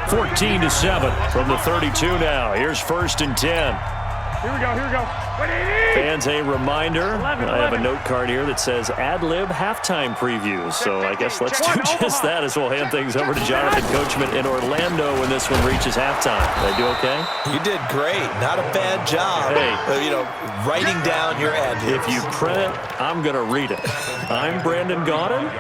14-7 from the 32 now. Here's 1st and 10. Here we go. Fans, a reminder, I have a note card here that says ad-lib halftime previews. So I guess let's do just that as we'll hand things over to Jonathan Coachman in Orlando when this one reaches halftime. Did I do okay? You did great. Not a bad job. Hey. Writing down your ad-libs. If you print it, I'm going to read it. I'm Brandon Gaudin.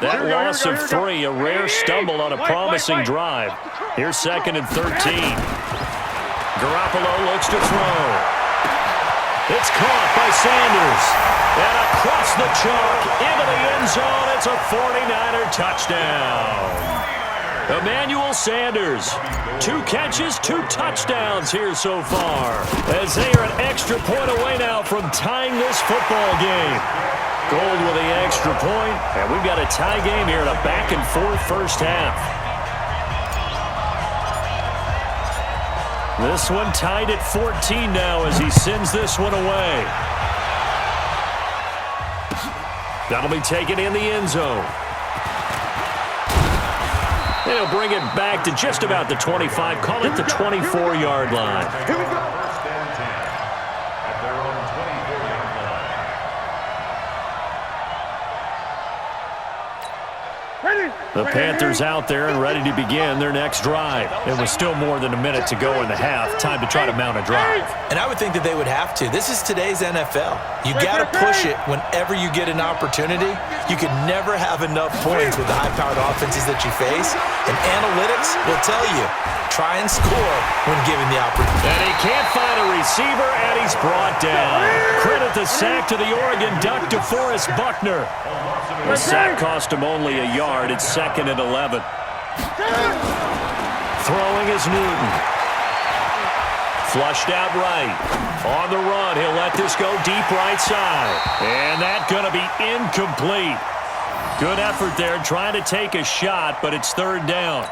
That loss of 3, a rare stumble on a promising drive. Here's 2nd and 13. Garoppolo looks to throw. It's caught by Sanders. And across the chalk into the end zone. It's a 49er touchdown. Emmanuel Sanders. 2 catches, 2 touchdowns here so far. As they are an extra point away now from tying this football game. Gold with the extra point. And we've got a tie game here in a back-and-forth first half. This one tied at 14 now as he sends this one away. That'll be taken in the end zone. They'll bring it back to just about the 25. Call it the 24-yard line. Here we go. The Panthers out there and ready to begin their next drive. It was still more than a minute to go in the half. Time to try to mount a drive. And I would think that they would have to. This is today's NFL. You got to push it whenever you get an opportunity. You can never have enough points with the high-powered offenses that you face. And analytics will tell you, try and score when given the opportunity. And he can't find a receiver, and he's brought down. Credit the sack to the Oregon Duck, DeForest Buckner. The sack cost him only a yard. It's 2nd and 11. Throwing is Newton. Flushed out right. On the run, he'll let this go deep right side. And that's going to be incomplete. Good effort there, trying to take a shot, but it's 3rd down.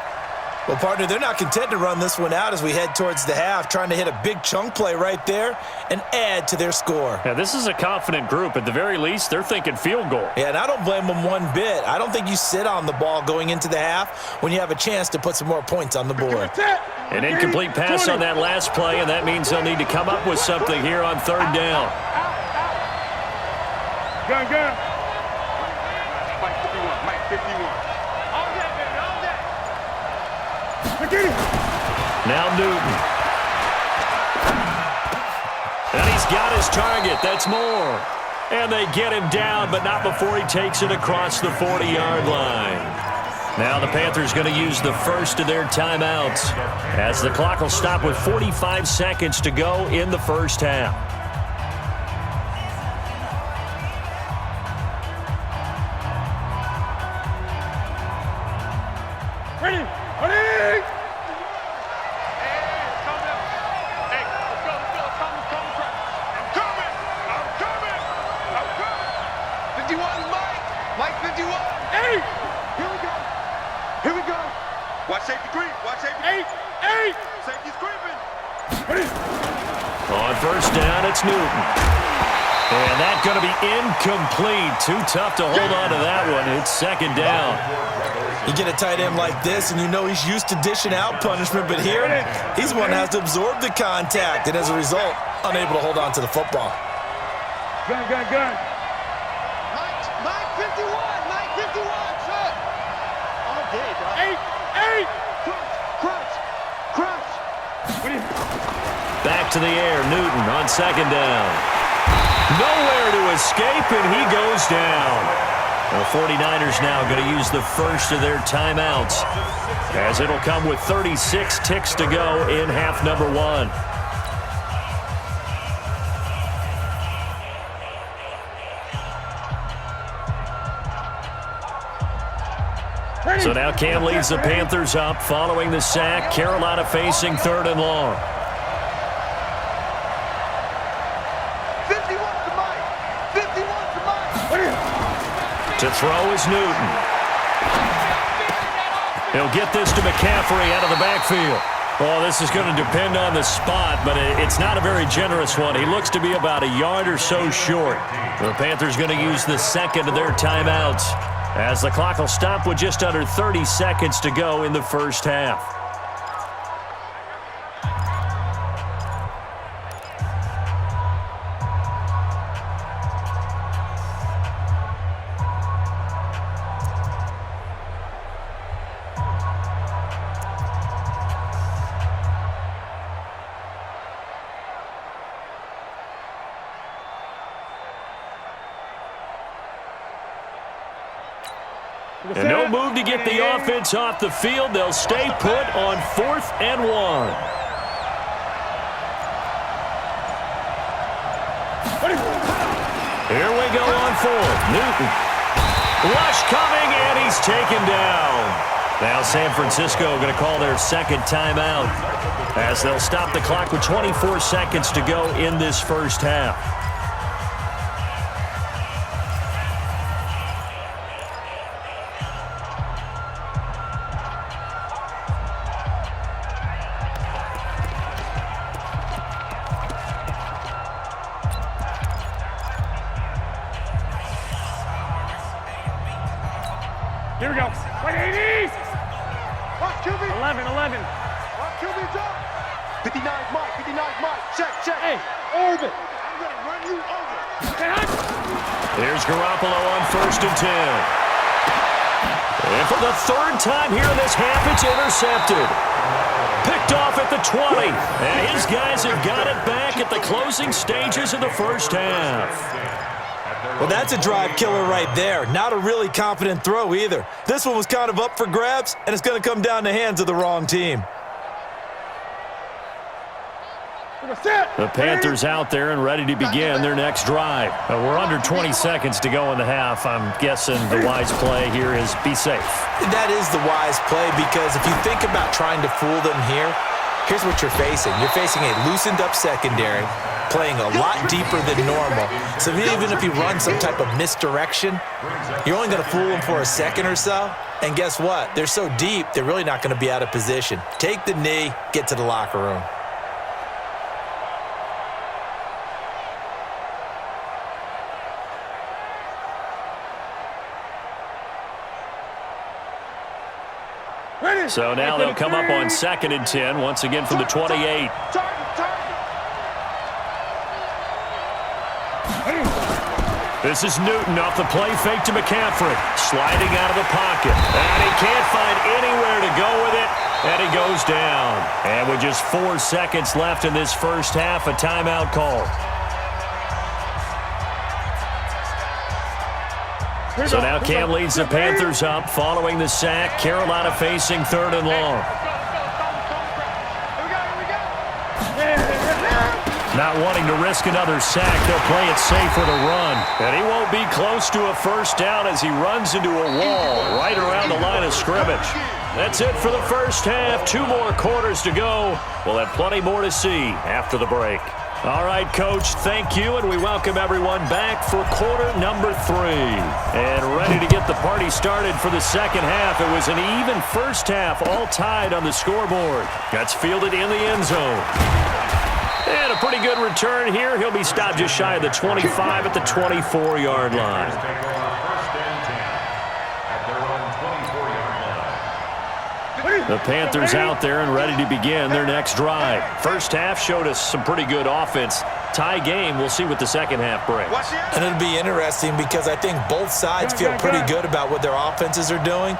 Well, partner, they're not content to run this one out as we head towards the half, trying to hit a big chunk play right there and add to their score. Yeah, this is a confident group. At the very least, they're thinking field goal. Yeah, and I don't blame them one bit. I don't think you sit on the ball going into the half when you have a chance to put some more points on the board. An incomplete pass on that last play, and that means they'll need to come up with something here on 3rd down. Gun. Mike 51. Now Newton. And he's got his target. That's more. And they get him down, but not before he takes it across the 40-yard line. Now the Panthers going to use the first of their timeouts as the clock will stop with 45 seconds to go in the first half. Ready. Mike 51. Hey! Here we go. Watch safety creep. Eight. Safety's creeping. On 1st down, it's Newton. And that's going to be incomplete. Too tough to hold on to that one. It's 2nd down. You get a tight end like this, and you know he's used to dishing out punishment, but here, he's the one that has to absorb the contact, and as a result, unable to hold on to the football. Gun. Mike 51, son. All day, dog. Eight. Crunch. Back to the air, Newton on 2nd down. Nowhere to escape, and he goes down. The 49ers now going to use the first of their timeouts as it'll come with 36 ticks to go in half number 1. So now Cam leads the Panthers up following the sack. Carolina facing 3rd and long. 51 to Mike. To throw is Newton. He'll get this to McCaffrey out of the backfield. Oh, this is going to depend on the spot, but it's not a very generous one. He looks to be about a yard or so short. The Panthers going to use the second of their timeouts as the clock will stop with just under 30 seconds to go in the first half. And no move to get the offense off the field. They'll stay put on 4th and 1. Here we go on 4th. Newton. Rush coming, and he's taken down. Now San Francisco going to call their second timeout as they'll stop the clock with 24 seconds to go in this first half. Here we go. 180. Watch QB. 11. Watch QB drop. 59 Mike. 59 Mike. Check. Hey, orbit. I'm going to run you over. Here's Garoppolo on 1st and 10. And for the 3rd time here in this half, it's intercepted. Picked off at the 20. And his guys have got it back at the closing stages of the first half. Well, that's a drive killer right there. Not a really confident throw either. This one was kind of up for grabs, and it's going to come down the hands of the wrong team. The Panthers out there and ready to begin their next drive. We're under 20 seconds to go in the half. I'm guessing the wise play here is be safe. That is the wise play, because if you think about trying to fool them here, here's what you're facing. You're facing a loosened up secondary, playing a lot deeper than normal. So even if you run some type of misdirection, you're only going to fool them for a second or so. And guess what? They're so deep, they're really not going to be out of position. Take the knee, get to the locker room. So now they'll come up on 2nd and 10, once again from the 28. This is Newton off the play fake to McCaffrey. Sliding out of the pocket. And he can't find anywhere to go with it. And he goes down. And with just 4 seconds left in this first half, a timeout call. So now Cam leads the Panthers up following the sack. Carolina facing 3rd and long. Not wanting to risk another sack, they'll play it safe with a run. And he won't be close to a first down as he runs into a wall right around the line of scrimmage. That's it for the first half. 2 more quarters to go. We'll have plenty more to see after the break. All right, Coach, thank you, and we welcome everyone back for quarter number 3. And ready to get the party started for the second half. It was an even first half, all tied on the scoreboard. That's fielded in the end zone. And a pretty good return here. He'll be stopped just shy of the 25 at the 24-yard line. The Panthers out there and ready to begin their next drive. First half showed us some pretty good offense. Tie game. We'll see what the second half brings. And it'll be interesting because I think both sides feel pretty good about what their offenses are doing.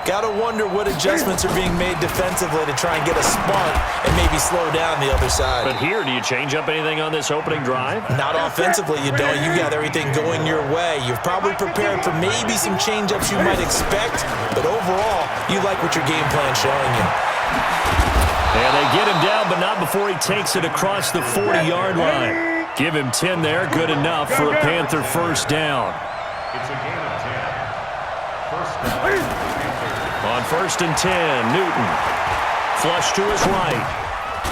Got to wonder what adjustments are being made defensively to try and get a spark and maybe slow down the other side. But here, do you change up anything on this opening drive? Not offensively, you don't. You got everything going your way. You've probably prepared for maybe some change-ups you might expect, but overall, you like what your game plan's showing you. And they get him down, but not before he takes it across the 40-yard line. Give him 10 there, good enough for a Panther first down. It's a gain of 10. First down. On 1st and 10, Newton. Flush to his right.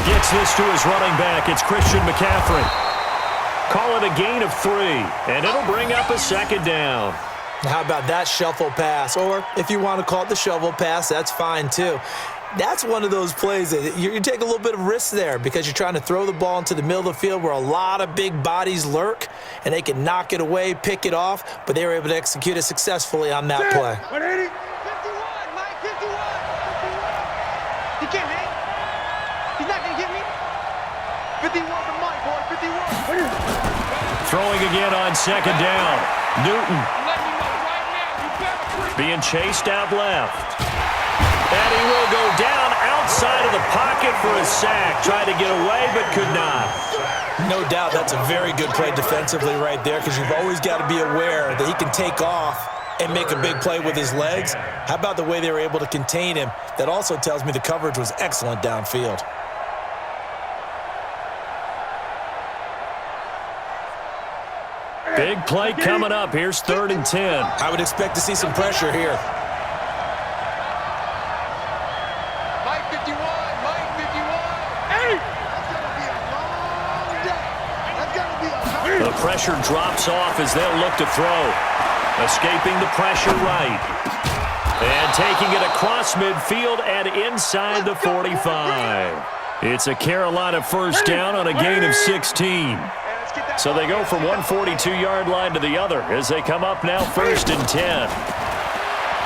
Gets this to his running back. It's Christian McCaffrey. Call it a gain of 3, and it'll bring up a second down. How about that shuffle pass? Or if you want to call it the shovel pass, that's fine too. That's one of those plays that you take a little bit of risk there because you're trying to throw the ball into the middle of the field where a lot of big bodies lurk, and they can knock it away, pick it off, but they were able to execute it successfully on that play. 180. 51, Mike, 51. He can't hang. He's not going to get me. 51 to Mike, boy, 51. Throwing again on second down. Newton being chased out left. And he will go down outside of the pocket for a sack. Tried to get away, but could not. No doubt that's a very good play defensively right there because you've always got to be aware that he can take off and make a big play with his legs. How about the way they were able to contain him? That also tells me the coverage was excellent downfield. Big play coming up. Here's 3rd and 10. I would expect to see some pressure here. Mike 51, Mike 51. Hey! That's going to be a long day. That's going to be a long day. The pressure drops off as they'll look to throw. Escaping the pressure right. And taking it across midfield and inside the 45. It's a Carolina first down on a gain of 16. So they go from one 42-yard line to the other as they come up now 1st and 10.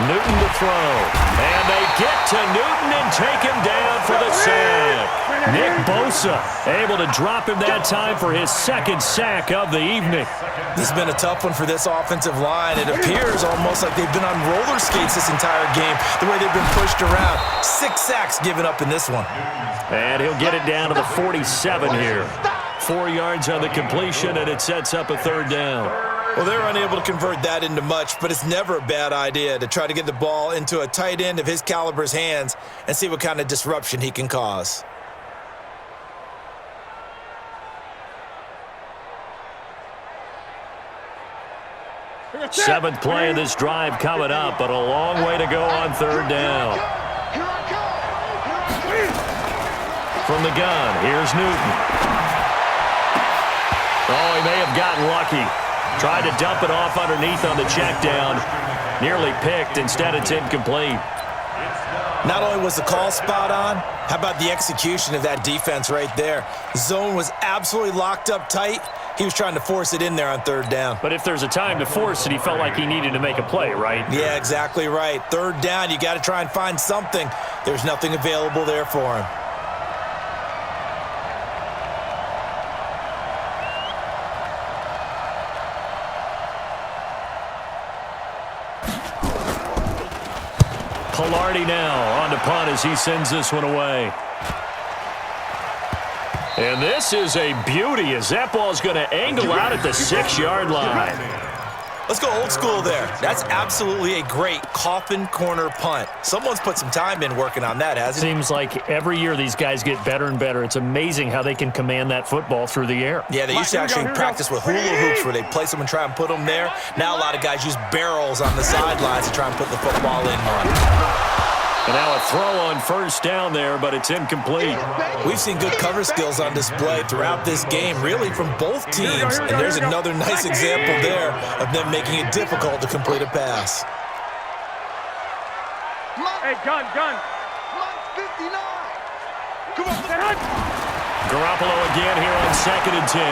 Newton to throw. And they get to Newton and take him down for the sack. Nick Bosa able to drop him that time for his 2nd sack of the evening. This has been a tough one for this offensive line. It appears almost like they've been on roller skates this entire game, the way they've been pushed around. 6 sacks given up in this one. And he'll get it down to the 47 here. 4 yards on the completion, and it sets up a 3rd down. Well, they're unable to convert that into much, but it's never a bad idea to try to get the ball into a tight end of his caliber's hands and see what kind of disruption he can cause. Seventh play of this drive coming up, but a long way to go on 3rd down. From the gun, here's Newton. Oh, he may have gotten lucky. Tried to dump it off underneath on the check down. Nearly picked. Instead, it's incomplete. Not only was the call spot on, how about the execution of that defense right there? Zone was absolutely locked up tight. He was trying to force it in there on 3rd down. But if there's a time to force it, he felt like he needed to make a play, right? Yeah, exactly right. 3rd down, you got to try and find something. There's nothing available there for him. Pilardi now on to punt as he sends this one away. And this is a beauty as that ball's going to angle out at the 6-yard line. Let's go old school there. That's absolutely a great coffin corner punt. Someone's put some time in working on that, hasn't it? Seems like every year these guys get better and better. It's amazing how they can command that football through the air. Yeah, they used to actually practice with hula hoops where they place them and try and put them there. Now a lot of guys use barrels on the sidelines to try and put the football in on. And now a throw on 1st down there, but it's incomplete. We've seen good cover skills on display throughout this game, really from both teams. And there's another nice example there of them making it difficult to complete a pass. Hey, gun. Mike 59. Come on, Garoppolo again here on 2nd and 10.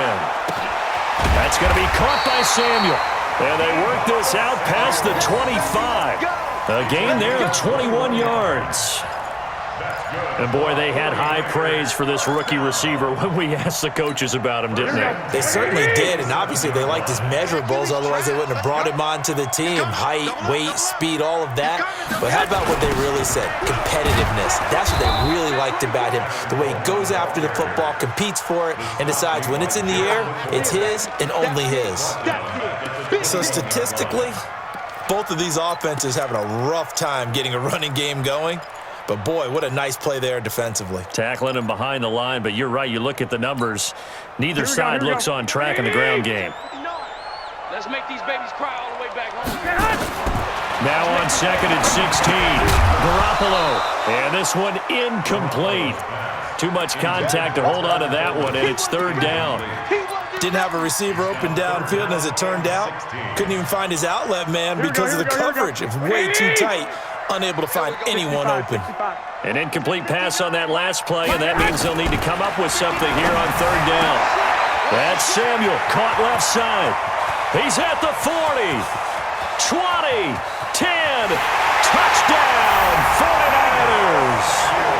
That's going to be caught by Samuel. And they work this out past the 25. A gain there of 21 yards. And, boy, they had high praise for this rookie receiver when we asked the coaches about him, didn't they? They certainly did, and obviously they liked his measurables. Otherwise, they wouldn't have brought him onto the team. Height, weight, speed, all of that. But how about what they really said? Competitiveness. That's what they really liked about him. The way he goes after the football, competes for it, and decides when it's in the air, it's his and only his. So statistically, both of these offenses having a rough time getting a running game going. But, boy, what a nice play there defensively. Tackling him behind the line, but you're right. You look at the numbers. Neither side looks on track in the ground game. Let's make these babies cry all the way back home. Now on 2nd and 16. Garoppolo. And this one incomplete. Too much contact to hold on to that one, and it's 3rd down. Didn't have a receiver open downfield, and as it turned out, couldn't even find his outlet man because of the coverage. It was way too tight. unable to find anyone open. An incomplete pass on that last play, and that means they'll need to come up with something here on third down. That's Samuel, caught left side. He's at the 40, 20, 10, touchdown, 49ers.